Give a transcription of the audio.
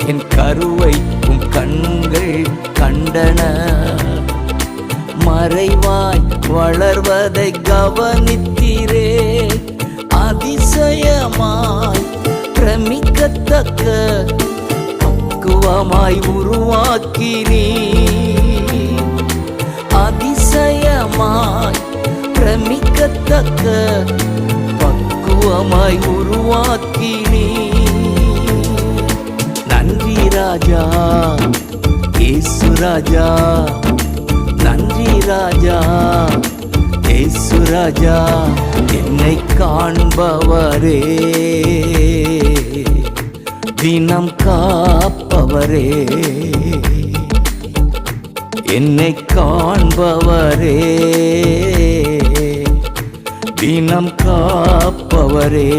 என் கருவை உம் கண்கள் கண்டன. மறைவாய் வளர்வதை கவனித்தீரே, அதிசயமாய் பிரமிக்கத்தக்க பக்குவமாய் உருவாக்கினீ. அதிசயமாய் பிரமிக்கத்தக்க பக்குவமாய் உருவாக்கினீ. நன்றி ராஜா இயேசு ராஜா, நன்றி ராஜா இயேசு ராஜா. என்னை காண்பவரே, தினம் காப்பவரே, என்னை காண்பவரே, தினம் காப்பவரே.